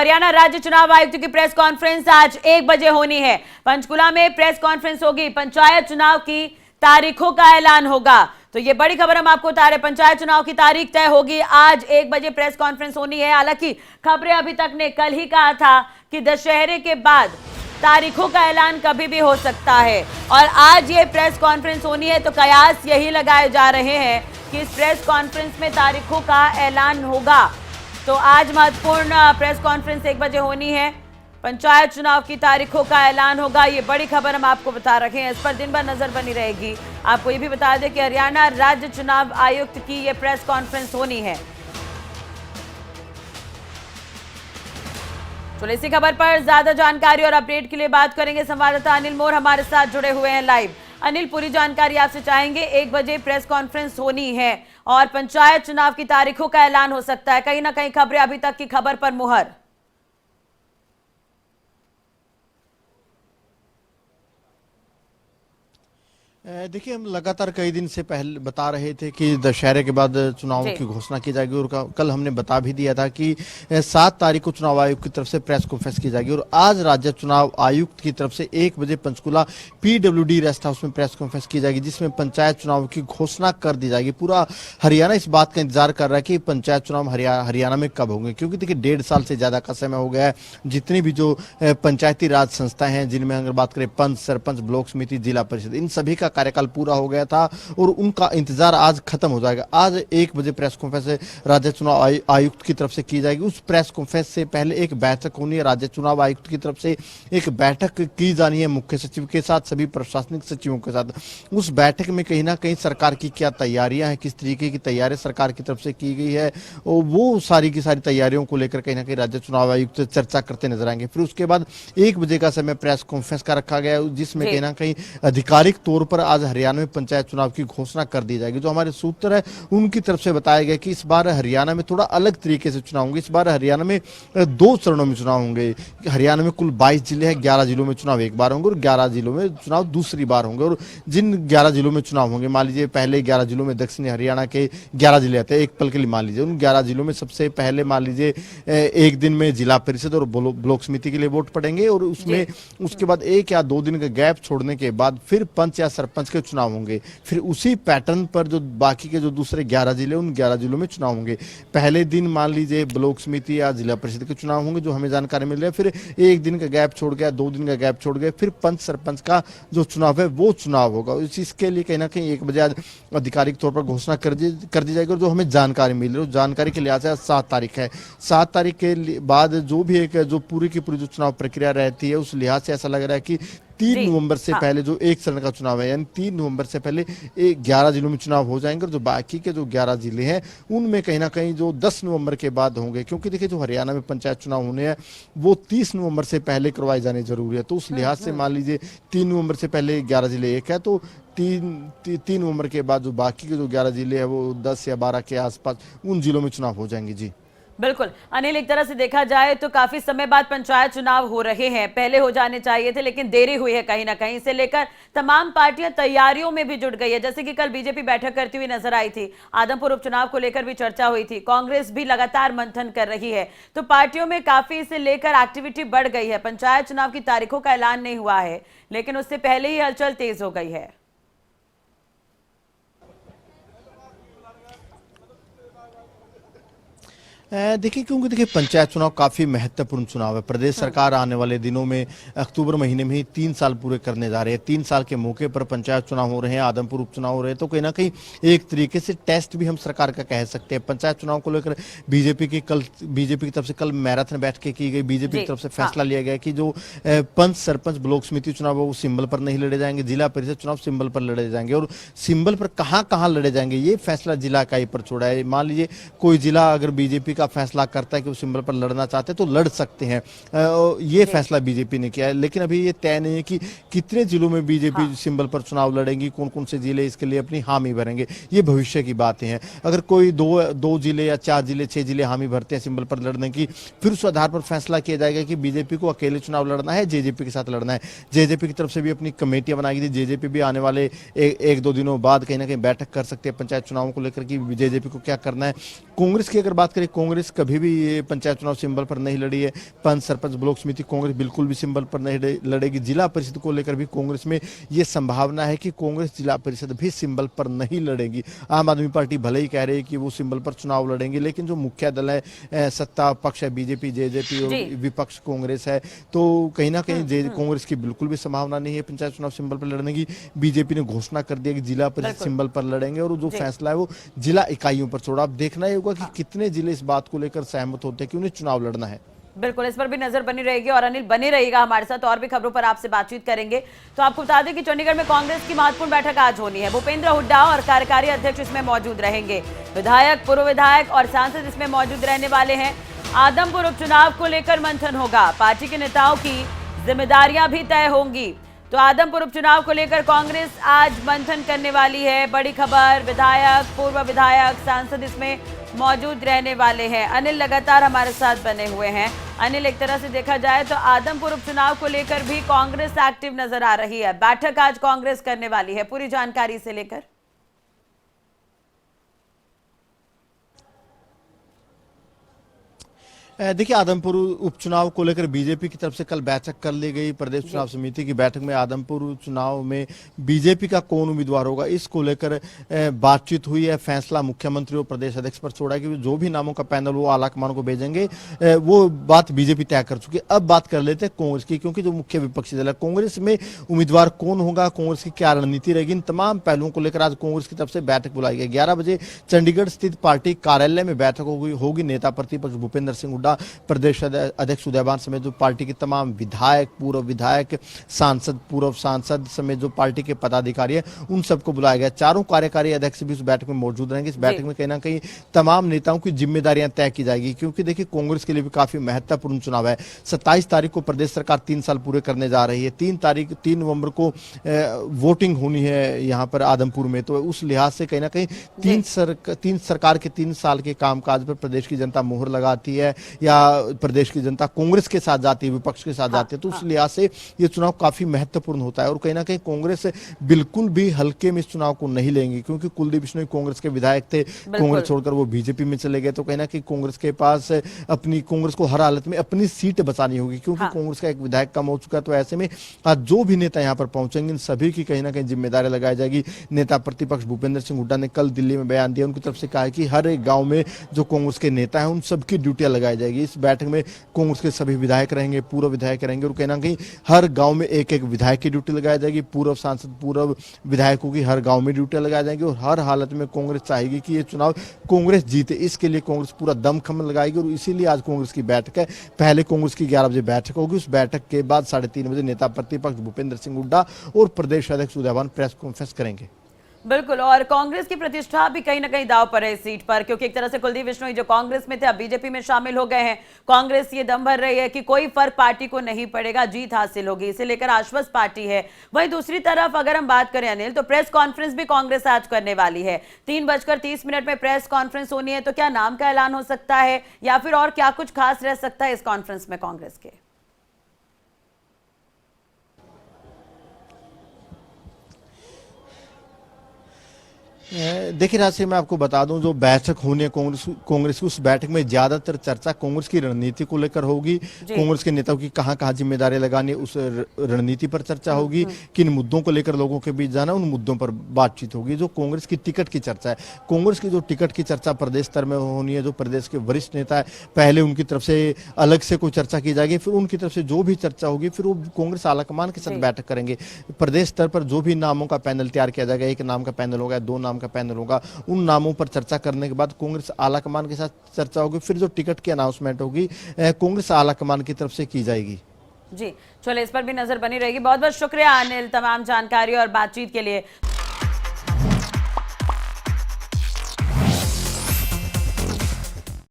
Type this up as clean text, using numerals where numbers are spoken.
हरियाणा राज्य चुनाव आयुक्त की प्रेस कॉन्फ्रेंस आज 1 बजे होनी है। पंचकुला में प्रेस कॉन्फ्रेंस होगी। पंचायत चुनाव की तारीखों का ऐलान होगा। तो ये बड़ी खबर हम आपको बता रहे हैं, पंचायत चुनाव की तारीख तय होगी। आज 1 बजे प्रेस कॉन्फ्रेंस होनी है। हालांकि खबरें अभी तक ने कल ही कहा था कि दशहरे के बाद तारीखों का ऐलान कभी भी हो सकता है और आज ये प्रेस कॉन्फ्रेंस होनी है। तो कयास यही लगाए जा रहे हैं कि इस प्रेस कॉन्फ्रेंस में तारीखों का ऐलान होगा। तो आज महत्वपूर्ण प्रेस कॉन्फ्रेंस 1 बजे होनी है। पंचायत चुनाव की तारीखों का ऐलान होगा। ये बड़ी खबर हम आपको बता रखे हैं, इस पर दिन भर नजर बनी रहेगी। आपको ये भी बता दें कि हरियाणा राज्य चुनाव आयुक्त की ये प्रेस कॉन्फ्रेंस होनी है। तो इसी खबर पर ज्यादा जानकारी और अपडेट के लिए बात करेंगे संवाददाता अनिल मोर हमारे साथ जुड़े हुए हैं लाइव। अनिल, पूरी जानकारी आपसे चाहेंगे। 1 बजे प्रेस कॉन्फ्रेंस होनी है और पंचायत चुनाव की तारीखों का ऐलान हो सकता है। कहीं ना कहीं खबरें अभी तक की खबर पर मुहर। देखिए, हम लगातार कई दिन से पहले बता रहे थे कि दशहरे के बाद चुनाव की घोषणा की जाएगी और कल हमने बता भी दिया था कि 7 तारीख को चुनाव आयोग की तरफ से प्रेस कॉन्फ्रेंस की जाएगी और आज राज्य चुनाव आयुक्त की तरफ से 1 बजे पंचकुला PWD रेस्ट हाउस में प्रेस कॉन्फ्रेंस की जाएगी, जिसमें पंचायत चुनाव की घोषणा कर दी जाएगी। पूरा हरियाणा इस बात का इंतजार कर रहा है कि पंचायत चुनाव हरियाणा में कब होंगे, क्योंकि देखिए 1.5 साल से ज्यादा का समय हो गया है। जितनी भी जो पंचायती राज संस्थाएं हैं, जिनमें अगर बात करें पंच, सरपंच, ब्लॉक समिति, जिला परिषद, इन सभी का कार्यकाल पूरा हो गया था और उनका इंतजार आज खत्म हो जाएगा। आज 1 बजे प्रेस कॉन्फ्रेंस राज्य चुनाव आयुक्त की तरफ से की जाएगी। उस प्रेस कॉन्फ्रेंस से पहले एक बैठक होनी है। राज्य चुनाव आयुक्त की तरफ से एक बैठक की जानी है मुख्य सचिव के साथ, सभी प्रशासनिक सचिवों के साथ। उस बैठक में कहीं ना कहीं सरकार की क्या तैयारियां हैं, किस तरीके की तैयारी सरकार की तरफ से की गई है, और वो सारी की सारी तैयारियों को लेकर कहीं ना कहीं राज्य चुनाव आयुक्त चर्चा करते नजर आएंगे। फिर उसके बाद 1 बजे का समय प्रेस कॉन्फ्रेंस का रखा गया, जिसमें कहीं ना कहीं आधिकारिक तौर पर आज हरियाणा में पंचायत चुनाव की घोषणा कर दी जाएगी। जो हमारे सूत्र है उनकी तरफ से बताया गया कि इस बार हरियाणा में थोड़ा अलग तरीके से चुनाव होंगे। इस बार हरियाणा में 2 चरणों में चुनाव होंगे। हरियाणा में कुल 22 जिले हैं, 11 जिलों में चुनाव एक बार होंगे और 11 जिलों में चुनाव दूसरी बार होंगे। और जिन 11 जिलों में चुनाव होंगे, मान लीजिए पहले 11 जिलों में दक्षिणी हरियाणा के 11 जिले आते हैं, एक पल के लिए मान लीजिए उन 11 जिलों में सबसे पहले मान लीजिए एक दिन में जिला परिषद और ब्लॉक समिति के लिए वोट पड़ेंगे और उसमें उसके बाद 1 या 2 दिन का गैप छोड़ने के बाद फिर पंच या सरपंच के चुनाव होंगे। फिर उसी पैटर्न पर जो बाकी के जो दूसरे 11 जिले, उन 11 जिलों में चुनाव होंगे। पहले दिन मान लीजिए ब्लॉक समिति या जिला परिषद के चुनाव होंगे, जो हमें जानकारी मिल रही है। फिर 1 दिन का गैप छोड़ गया, 2 दिन का गैप छोड़ गया, फिर पंच सरपंच का जो चुनाव है वो चुनाव होगा। इसके लिए कहीं ना कहीं 1 बजे आज आधिकारिक तौर पर घोषणा कर दी जाएगी। और जो हमें जानकारी मिल रही है, जानकारी के लिहाज से 7 तारीख है। 7 तारीख के बाद जो भी एक जो पूरी की पूरी जो चुनाव प्रक्रिया रहती है, उस लिहाज से ऐसा लग रहा है कि 3 नवंबर से पहले जो 1 चरण का चुनाव है, यानी 3 नवंबर से पहले 11 जिलों में चुनाव हो जाएंगे और जो बाकी के जो 11 जिले हैं उनमें कहीं ना कहीं जो 10 नवंबर के बाद होंगे, क्योंकि देखिए जो हरियाणा में पंचायत चुनाव होने हैं वो 30 नवंबर से पहले करवाए जाने जरूरी है। तो उस लिहाज से मान लीजिए 3 नवंबर से पहले 11 जिले एक है, तो 3 नवंबर के बाद जो बाकी के जो 11 जिले हैं वो 10 या 12 के आसपास उन जिलों में चुनाव हो जाएंगे। जी बिल्कुल अनिल, एक तरह से देखा जाए तो काफी समय बाद पंचायत चुनाव हो रहे हैं। पहले हो जाने चाहिए थे लेकिन देरी हुई है कहीं ना कहीं। इसे लेकर तमाम पार्टियां तैयारियों में भी जुट गई है। जैसे कि कल बीजेपी बैठक करती हुई नजर आई थी, आदमपुर उपचुनाव को लेकर भी चर्चा हुई थी, कांग्रेस भी लगातार मंथन कर रही है। तो पार्टियों में काफी इसे लेकर एक्टिविटी बढ़ गई है। पंचायत चुनाव की तारीखों का ऐलान नहीं हुआ है लेकिन उससे पहले ही हलचल तेज हो गई है। देखिए, क्योंकि देखिए पंचायत चुनाव काफी महत्वपूर्ण चुनाव है। प्रदेश सरकार आने वाले दिनों में अक्टूबर महीने में ही 3 साल पूरे करने जा रहे हैं। 3 साल के मौके पर पंचायत चुनाव हो रहे हैं, आदमपुर उपचुनाव हो रहे हैं। तो कहीं ना कहीं एक तरीके से टेस्ट भी हम सरकार का कह सकते हैं। पंचायत चुनाव को लेकर बीजेपी की तरफ से कल मैराथन बैठक की गई। बीजेपी की तरफ से फैसला लिया गया कि जो पंच, सरपंच, ब्लॉक समिति चुनाव है वो सिंबल पर नहीं लड़े जाएंगे, जिला परिषद चुनाव सिंबल पर लड़े जाएंगे। और सिंबल पर कहाँ लड़े जाएंगे ये फैसला जिला इकाई पर छोड़ा है। मान लीजिए कोई जिला अगर बीजेपी फैसला करता है कि वो सिंबल पर लड़ना चाहते हैं तो लड़ सकते हैं। ये फैसला बीजेपी ने किया है, लेकिन अभी ये तय नहीं है कि कितने जिलों में बीजेपी सिंबल पर चुनाव लड़ेंगी, कौन कौन से जिले इसके लिए अपनी हामी भरेंगे। ये भविष्य की बातें हैं। अगर कोई 2 जिले या 4 जिले 6 जिले हामी भरते हैं सिंबल पर लड़ने की, फिर उस आधार पर फैसला किया जाएगा कि बीजेपी को अकेले चुनाव लड़ना है, जेजेपी के साथ लड़ना है। जेजेपी की तरफ से भी अपनी कमेटियां बनाई गई थी। जेजेपी भी आने वाले 1-2 दिनों बाद कहीं ना कहीं बैठक कर सकते हैं पंचायत चुनावों को लेकर कि जेजेपी को क्या करना है। कांग्रेस की अगर बात करें, कांग्रेस कांग्रेस कभी भी ये पंचायत चुनाव सिंबल पर नहीं लड़ी है। पंच सरपंच ब्लॉक समिति कांग्रेस बिल्कुल भी सिंबल पर नहीं लड़ेगी। जिला परिषद को लेकर भी कांग्रेस में ये संभावना है कि कांग्रेस जिला परिषद भी सिंबल पर नहीं लड़ेगी। आम आदमी पार्टी भले ही कह रही है कि वो सिंबल पर चुनाव लड़ेंगे, लेकिन जो मुख्य दल है, सत्ता पक्ष है बीजेपी, जेजेपी और विपक्ष कांग्रेस है, तो कहीं ना कहीं कांग्रेस की बिल्कुल भी संभावना नहीं है पंचायत चुनाव सिंबल पर लड़ने की। बीजेपी ने घोषणा कर दिया कि जिला परिषद सिंबल पर लड़ेंगे और जो फैसला है वो जिला इकाइयों पर छोड़ा। अब देखना ही होगा कि कितने जिले इस बात को लेकर सहमत होते हैं कि उन्हें चुनाव लड़ना है। बिल्कुल, इस पर भी नजर बनी रहेगी और अनिल बने रहेगा हमारे साथ, और भी खबरों पर आपसे बातचीत करेंगे। तो आपको बता दें कि चंडीगढ़ में कांग्रेस की महत्वपूर्ण बैठक आज होनी है। भूपेंद्र हुड्डा और कार्यकारी अध्यक्ष इसमें मौजूद रहेंगे। विधायक, पूर्व विधायक और सांसद इसमें मौजूद रहने वाले हैं। आदमपुर उपचुनाव को लेकर मंथन होगा। पार्टी के नेताओं की जिम्मेदारियां भी तय होंगी। तो आदमपुर उपचुनाव को लेकर कांग्रेस आज मंथन करने वाली है। बड़ी खबर, विधायक, पूर्व विधायक, सांसद इसमें मौजूद रहने वाले हैं। अनिल लगातार हमारे साथ बने हुए हैं। अनिल, एक तरह से देखा जाए तो आदमपुर उपचुनाव को लेकर भी कांग्रेस एक्टिव नजर आ रही है। बैठक आज कांग्रेस करने वाली है, पूरी जानकारी से लेकर। देखिए, आदमपुर उपचुनाव को लेकर बीजेपी की तरफ से कल बैठक कर ली गई। प्रदेश चुनाव समिति की बैठक में आदमपुर चुनाव में बीजेपी का कौन उम्मीदवार होगा इसको लेकर बातचीत हुई है। फैसला मुख्यमंत्री और प्रदेश अध्यक्ष पर छोड़ा कि जो भी नामों का पैनल वो आलाकमान को भेजेंगे, वो बात बीजेपी तय कर चुकी है। अब बात कर लेते हैं कांग्रेस की, क्योंकि जो मुख्य विपक्षी दल है कांग्रेस में उम्मीदवार कौन होगा, कांग्रेस की क्या रणनीति रहेगी, इन तमाम पहलुओं को लेकर आज कांग्रेस की तरफ से बैठक बुलाई गई। 11 बजे चंडीगढ़ स्थित पार्टी कार्यालय में बैठक होगी। नेता प्रतिपक्ष भूपेंद्र सिंह हुड्डा, प्रदेश अध्यक्ष उदयभान समेत जो पार्टी के तमाम विधायक, पूर्व विधायक, सांसद, पूर्व सांसद समेत जो पार्टी के पदाधिकारी है, उन सबको बुलाया गया। चारों कार्यकारी अध्यक्ष भी इस बैठक में मौजूद रहेंगे। इस बैठक में कहीं ना कहीं तमाम नेताओं की जिम्मेदारियां तय की जाएगी, क्योंकि देखिए कांग्रेस के लिए भी काफी महत्वपूर्ण चुनाव है। 27 तारीख को प्रदेश सरकार 3 साल पूरे करने जा रही है। 3 नवंबर को वोटिंग होनी है यहाँ पर आदमपुर में। तो उस लिहाज से कहीं ना कहीं तीन सरकार के 3 साल के कामकाज पर प्रदेश की जनता मोहर लगाती है, या प्रदेश की जनता कांग्रेस के साथ जाती है, विपक्ष के साथ जाती है। तो उस लिहाज से ये चुनाव काफी महत्वपूर्ण होता है और कहीं ना कहीं कांग्रेस बिल्कुल भी हल्के में इस चुनाव को नहीं लेंगी, क्योंकि कुलदीप बिश्नोई कांग्रेस के विधायक थे, कांग्रेस छोड़कर वो बीजेपी में चले गए। तो कहीं ना कहीं कांग्रेस के पास कांग्रेस को हर हालत में अपनी सीट बचानी होगी, क्योंकि कांग्रेस का एक विधायक कम हो चुका है। तो ऐसे में आज जो भी नेता यहाँ पर पहुंचेंगे, इन सभी की कहीं ना कहीं जिम्मेदारी लगाई जाएगी। नेता प्रतिपक्ष भूपेंद्र सिंह हुड्डा ने कल दिल्ली में बयान दिया, उनकी तरफ से कहा है कि हर एक गाँव में जो कांग्रेस के नेता है उन सबकी ड्यूटियां लगाई जाएगी। इस बैठक में कांग्रेस के सभी विधायक रहेंगे, पूर्व विधायक रहेंगे, और कहीं ना कहीं हर गांव में एक एक विधायक की ड्यूटी लगाई जाएगी। पूर्व सांसद, पूर्व विधायकों की हर गांव में ड्यूटी लगाई जाएंगी और हर हालत में कांग्रेस चाहेगी कि ये चुनाव कांग्रेस जीते। इसके लिए कांग्रेस पूरा दमखम लगाएगी और इसीलिए आज कांग्रेस की बैठक है। पहले कांग्रेस की 11 बजे बैठक होगी, उस बैठक के बाद 3:30 बजे नेता प्रतिपक्ष भूपेंद्र सिंह हुड्डा और प्रदेश अध्यक्ष उदयभान प्रेस कॉन्फ्रेंस करेंगे। बिल्कुल, और कांग्रेस की प्रतिष्ठा भी कहीं ना कहीं दाव पर है इस सीट पर, क्योंकि एक तरह से कुलदीप बिश्नोई जो कांग्रेस में थे अब बीजेपी में शामिल हो गए हैं। कांग्रेस ये दम भर रही है कि कोई फर्क पार्टी को नहीं पड़ेगा, जीत हासिल होगी, इसे लेकर आश्वस्त पार्टी है। वहीं दूसरी तरफ अगर हम बात करें अनिल, तो प्रेस कॉन्फ्रेंस भी कांग्रेस आज करने वाली है। 3:30 में प्रेस कॉन्फ्रेंस होनी है। तो क्या नाम का ऐलान हो सकता है या फिर और क्या कुछ खास रह सकता है इस कॉन्फ्रेंस में कांग्रेस के? देखिए राशि, मैं आपको बता दूं, जो बैठक होनी है कांग्रेस की, उस बैठक में ज्यादातर चर्चा कांग्रेस की रणनीति को लेकर होगी। कांग्रेस के नेताओं की कहां जिम्मेदारी लगानी है, उस रणनीति पर चर्चा होगी। किन मुद्दों को लेकर लोगों के बीच जाना, उन मुद्दों पर बातचीत होगी। जो कांग्रेस की टिकट की चर्चा है, कांग्रेस की जो टिकट की चर्चा प्रदेश स्तर में होनी है, जो प्रदेश के वरिष्ठ नेता है, पहले उनकी तरफ से अलग से कोई चर्चा की जाएगी, फिर उनकी तरफ से जो भी चर्चा होगी फिर वो कांग्रेस आलाकमान के साथ बैठक करेंगे। प्रदेश स्तर पर जो भी नामों का पैनल तैयार किया जाएगा, 1 नाम का पैनल होगा, 2 नाम का पैनल होगा, उन नामों पर चर्चा करने के बाद कांग्रेस आलाकमान के साथ चर्चा होगी। फिर जो टिकट की अनाउंसमेंट होगी कांग्रेस आलाकमान की तरफ से की जाएगी। जी चलो, इस पर भी नजर बनी रहेगी। बहुत बहुत शुक्रिया अनिल, तमाम जानकारी और बातचीत के लिए।